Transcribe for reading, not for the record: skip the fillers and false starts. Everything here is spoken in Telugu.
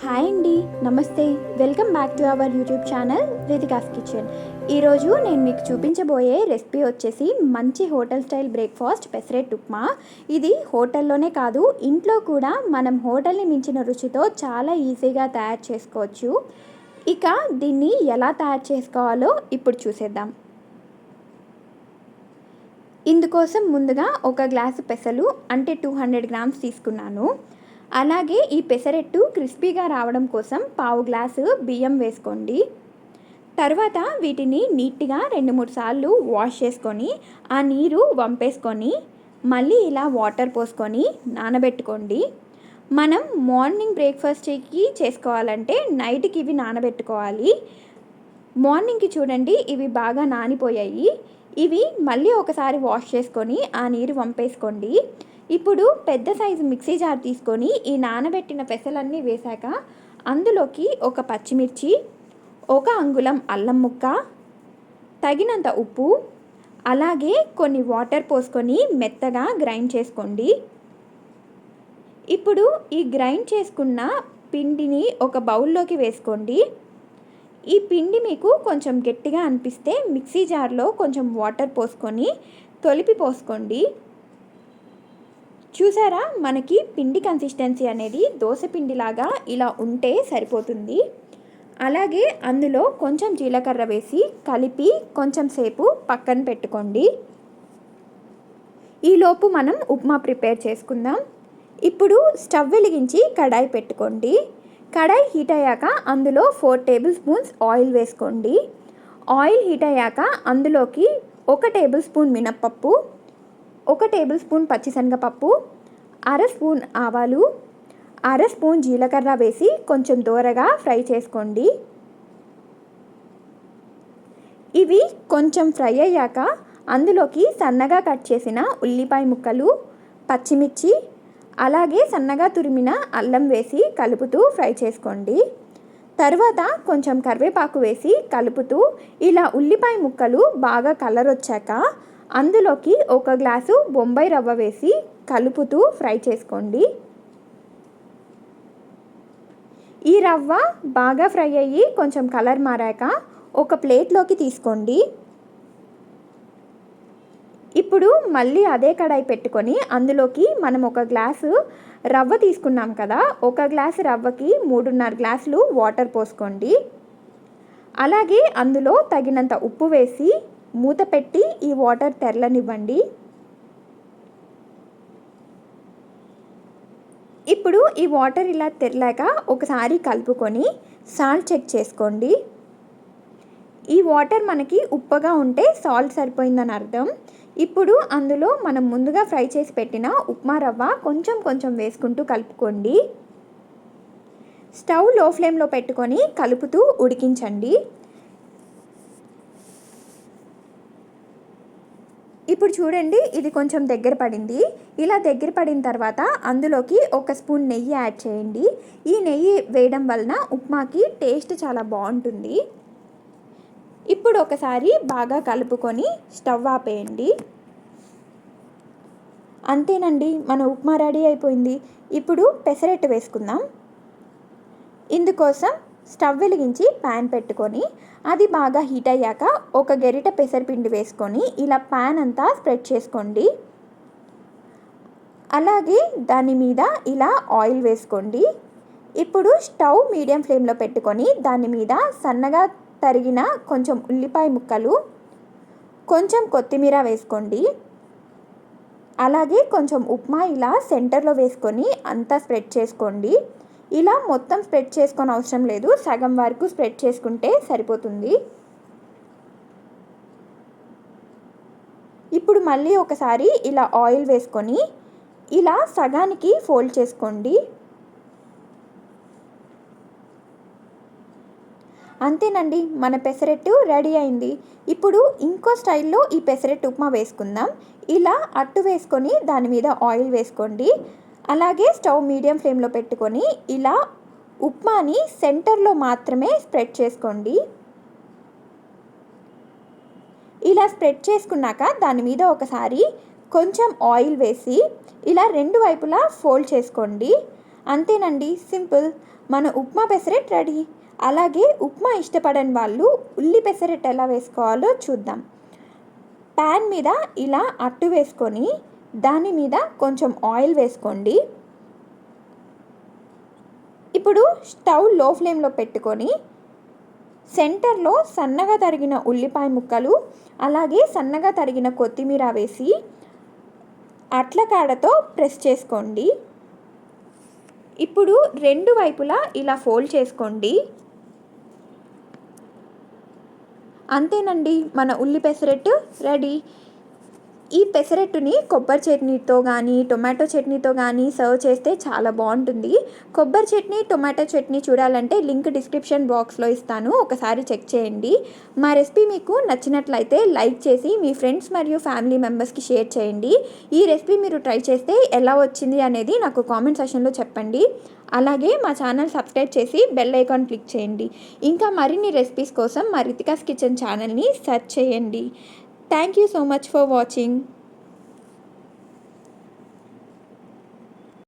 హాయ్ అండి, నమస్తే. Welcome back to our YouTube channel Ritika's kitchen. ఈరోజు నేను మీకు చూపించబోయే రెసిపీ వచ్చేసి మంచి hotel style breakfast pesarattu upma. ఇది హోటల్లోనే కాదు, ఇంట్లో కూడా మనం హోటల్ని మించిన రుచితో చాలా ఈజీగా తయారు చేసుకోవచ్చు. ఇక దీన్ని ఎలా తయారు చేసుకోవాలో ఇప్పుడు చూసేద్దాం. ఇందుకోసం ముందుగా ఒక గ్లాసు పెసలు అంటే 200 గ్రామ్స్ తీసుకున్నాను. అలాగే ఈ పెసరెట్టు క్రిస్పీగా రావడం కోసం పావు గ్లాసు బియ్యం వేసుకోండి. తర్వాత వీటిని నీట్గా 2-3 సార్లు వాష్ చేసుకొని ఆ నీరు వంపేసుకొని మళ్ళీ ఇలా వాటర్ పోసుకొని నానబెట్టుకోండి. మనం మార్నింగ్ బ్రేక్ఫాస్ట్కి చేసుకోవాలంటే నైట్కి ఇవి నానబెట్టుకోవాలి. మార్నింగ్కి చూడండి ఇవి బాగా నానిపోయాయి. ఇవి మళ్ళీ ఒకసారి వాష్ చేసుకొని ఆ నీరు వంపేసుకోండి. ఇప్పుడు పెద్ద సైజు మిక్సీ జార్ తీసుకొని ఈ నానబెట్టిన పెసలన్నీ వేశాక అందులోకి ఒక పచ్చిమిర్చి, 1 అంగుళం అల్లం ముక్క, తగినంత ఉప్పు, అలాగే కొన్ని వాటర్ పోసుకొని మెత్తగా గ్రైండ్ చేసుకోండి. ఇప్పుడు ఈ గ్రైండ్ చేసుకున్న పిండిని ఒక బౌల్లోకి వేసుకోండి. ఈ పిండి మీకు కొంచెం గట్టిగా అనిపిస్తే మిక్సీ జార్లో కొంచెం వాటర్ పోసుకొని తొలిపి పోసుకోండి. చూసారా, మనకి పిండి కన్సిస్టెన్సీ అనేది దోశ పిండిలాగా ఇలా ఉంటే సరిపోతుంది. అలాగే అందులో కొంచెం జీలకర్ర వేసి కలిపి కొంచెం సేపు పక్కన పెట్టుకోండి. ఈలోపు మనం ఉప్మా ప్రిపేర్ చేసుకుందాం. ఇప్పుడు స్టవ్ వెలిగించి కడాయి పెట్టుకోండి. కడాయి హీట్ అయ్యాక అందులో 4 టేబుల్ స్పూన్స్ ఆయిల్ వేసుకోండి. ఆయిల్ హీట్ అయ్యాక అందులోకి 1 టేబుల్ స్పూన్ మినప్పప్పు, 1 టేబుల్ స్పూన్ పచ్చిశనగపప్పు, 1/2 స్పూన్ ఆవాలు, 1/2 స్పూన్ జీలకర్ర వేసి కొంచెం దోరగా ఫ్రై చేసుకోండి. ఇవి కొంచెం ఫ్రై అయ్యాక అందులోకి సన్నగా కట్ చేసిన ఉల్లిపాయ ముక్కలు, పచ్చిమిర్చి, అలాగే సన్నగా తురిమిన అల్లం వేసి కలుపుతూ ఫ్రై చేసుకోండి. తర్వాత కొంచెం కరివేపాకు వేసి కలుపుతూ ఇలా ఉల్లిపాయ ముక్కలు బాగా కలర్ వచ్చాక అందులోకి 1 గ్లాసు బొంబాయి రవ్వ వేసి కలుపుతూ ఫ్రై చేసుకోండి. ఈ రవ్వ బాగా ఫ్రై అయ్యి కొంచెం కలర్ మారాక ఒక ప్లేట్లోకి తీసుకోండి. ఇప్పుడు మళ్ళీ అదే కడాయి పెట్టుకొని అందులోకి మనం 1 గ్లాసు రవ్వ తీసుకున్నాం కదా, 1 గ్లాసు రవ్వకి 3.5 గ్లాసులు వాటర్ పోసుకోండి. అలాగే అందులో తగినంత ఉప్పు వేసి మూత పెట్టి ఈ వాటర్ తెరలనివ్వండి. ఇప్పుడు ఈ వాటర్ ఇలా తెరలాక ఒకసారి కలుపుకొని సాల్ట్ చెక్ చేసుకోండి. ఈ వాటర్ మనకి ఉప్పగా ఉంటే సాల్ట్ సరిపోయిందని అర్థం. ఇప్పుడు అందులో మనం ముందుగా ఫ్రై చేసి పెట్టిన ఉప్మా రవ్వ కొంచెం కొంచెం వేసుకుంటూ కలుపుకోండి. స్టవ్ లో ఫ్లేమ్లో పెట్టుకొని కలుపుతూ ఉడికించండి. ఇప్పుడు చూడండి ఇది కొంచెం దగ్గర పడింది. ఇలా దగ్గర పడిన తర్వాత అందులోకి 1 స్పూన్ నెయ్యి యాడ్ చేయండి. ఈ నెయ్యి వేయడం వలన ఉప్మాకి టేస్ట్ చాలా బాగుంటుంది. ఇప్పుడు ఒకసారి బాగా కలుపుకొని స్టవ్ ఆపేయండి. అంతేనండి, మన ఉప్మా రెడీ అయిపోయింది. ఇప్పుడు పెసరెట్టు వేసుకుందాం. ఇందుకోసం స్టవ్ వెలిగించి ప్యాన్ పెట్టుకొని అది బాగా హీట్ అయ్యాక 1 గరిటె పెసరపిండి వేసుకొని ఇలా ప్యాన్ అంతా స్ప్రెడ్ చేసుకోండి. అలాగే దాని మీద ఇలా ఆయిల్ వేసుకోండి. ఇప్పుడు స్టవ్ మీడియం ఫ్లేమ్లో పెట్టుకొని దాని మీద సన్నగా తరిగిన కొంచెం ఉల్లిపాయ ముక్కలు, కొంచెం కొత్తిమీర వేసుకోండి. అలాగే కొంచెం ఉప్మా ఇలా సెంటర్లో వేసుకొని అంతా స్ప్రెడ్ చేసుకోండి. ఇలా మొత్తం స్ప్రెడ్ చేసుకొని అవసరం లేదు, సగం వరకు స్ప్రెడ్ చేసుకుంటే సరిపోతుంది. ఇప్పుడు మళ్ళీ ఒకసారి ఇలా ఆయిల్ వేసుకొని ఇలా సగానికి ఫోల్డ్ చేసుకోండి. అంతేనండి, మన పెసరెట్టు రెడీ అయింది. ఇప్పుడు ఇంకో స్టైల్లో ఈ పెసరెట్టు ఉప్మా వేసుకుందాం. ఇలా అట్టు వేసుకొని దాని మీద ఆయిల్ వేసుకోండి. అలాగే స్టవ్ మీడియం ఫ్లేమ్లో పెట్టుకొని ఇలా ఉప్మాని సెంటర్లో మాత్రమే స్ప్రెడ్ చేసుకోండి. ఇలా స్ప్రెడ్ చేసుకున్నాక దాని మీద ఒకసారి కొంచెం ఆయిల్ వేసి ఇలా 2 వైపులా ఫోల్డ్ చేసుకోండి. అంతేనండి, సింపుల్. మన ఉప్మా పెసరెట్ రెడీ. అలాగే ఉప్మా ఇష్టపడని వాళ్ళు ఉల్లి పెసరెట్ ఎలా వేసుకోవాలో చూద్దాం. ప్యాన్ మీద ఇలా అట్టు వేసుకొని దాని మీద కొంచెం ఆయిల్ వేసుకోండి. ఇప్పుడు స్టవ్ లో ఫ్లేమ్లో పెట్టుకొని సెంటర్లో సన్నగా తరిగిన ఉల్లిపాయ ముక్కలు అలాగే సన్నగా తరిగిన కొత్తిమీర వేసి అట్ల కాడతో ప్రెస్ చేసుకోండి. ఇప్పుడు రెండు వైపులా ఇలా ఫోల్డ్ చేసుకోండి. అంతేనండి, మన ఉల్లి పెసరట్టు రెడీ. ఈ పెసరట్టుని కొబ్బరి చట్నీతో కానీ టొమాటో చట్నీతో కానీ సర్వ్ చేస్తే చాలా బాగుంటుంది. కొబ్బరి చట్నీ, టొమాటో చట్నీ చూడాలంటే లింక్ డిస్క్రిప్షన్ బాక్స్లో ఇస్తాను, ఒకసారి చెక్ చేయండి. మా రెసిపీ మీకు నచ్చినట్లయితే లైక్ చేసి మీ ఫ్రెండ్స్ మరియు ఫ్యామిలీ మెంబర్స్కి షేర్ చేయండి. ఈ రెసిపీ మీరు ట్రై చేస్తే ఎలా వచ్చింది అనేది నాకు కామెంట్ సెక్షన్లో చెప్పండి. అలాగే మా ఛానల్ సబ్స్క్రైబ్ చేసి బెల్ ఐకాన్ క్లిక్ చేయండి. ఇంకా మరిన్ని రెసిపీస్ కోసం మా రితికాస్ కిచెన్ ఛానల్ని సెర్చ్ చేయండి. Thank you so much for watching.